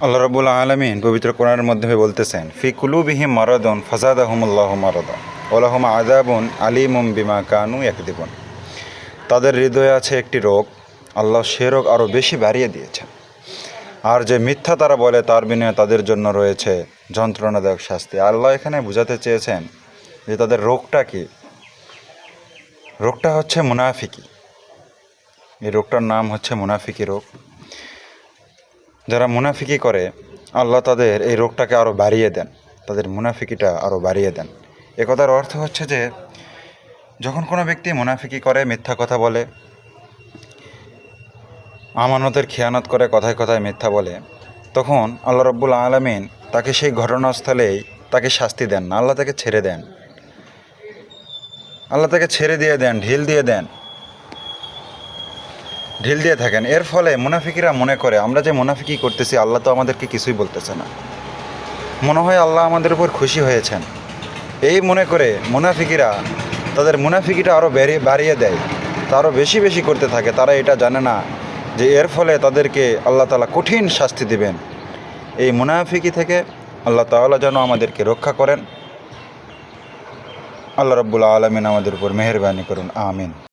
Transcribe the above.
আল্লাহ রাব্বুল আলামিন পবিত্র কোরআনের মাধ্যমে বলতেছেন, ফি কুলুবিহিম মারাদুন ফাযাদাহুমুল্লাহু মারাদা ওয়া লাহুম আযাবুন আলীমুম বিমা কানু ইয়াকযিবুন। তাদের হৃদয়ে আছে একটি রোগ, আল্লাহ সে রোগ আরও বেশি বাড়িয়ে দিয়েছেন। আর যে মিথ্যা তারা বলে তার বিনিময়ে তাদের জন্য রয়েছে যন্ত্রণাদায়ক শাস্তি। আল্লাহ এখানে বোঝাতে চেয়েছেন যে তাদের রোগটা কি? রোগটা হচ্ছে মুনাফিকি। এই রোগটার নাম হচ্ছে মুনাফিকি রোগ। যারা মুনাফিকি করে আল্লাহ তাদের এই রোগটাকে আরও বাড়িয়ে দেন, তাদের মুনাফিকিটা আরও বাড়িয়ে দেন। এ কথার অর্থ হচ্ছে যে যখন কোনো ব্যক্তি মুনাফিকি করে, মিথ্যা কথা বলে, আমানতের খেয়ানত করে, কথায় কথায় মিথ্যা বলে, তখন আল্লাহ রাব্বুল আলামিন তাকে সেই ঘটনাস্থলেই তাকে শাস্তি দেন না, আল্লাহ তাকে ছেড়ে দেন। আল্লাহ তাকে ছেড়ে দিয়ে দেন, ঢিল দিয়ে থাকেন। এর ফলে মুনাফিকিরা মনে করে আমরা যে মুনাফিকি করতেছি আল্লাহ তো আমাদেরকে কিছুই বলতেছে না, মনে হয় আল্লাহ আমাদের উপর খুশি হয়েছেন। এই মনে করে মুনাফিকিরা তাদের মুনাফিকিটা আরও বাড়িয়ে দেয়, তা আরও বেশি করতে থাকে। তারা এটা জানে না যে এর ফলে তাদেরকে আল্লাহ তাআলা কঠিন শাস্তি দিবেন। এই মুনাফিকি থেকে আল্লাহ তাআলা যেন আমাদেরকে রক্ষা করেন। আল্লাহ রাব্বুল আলামিন আমাদের উপর মেহেরবানি করুন, আমিন।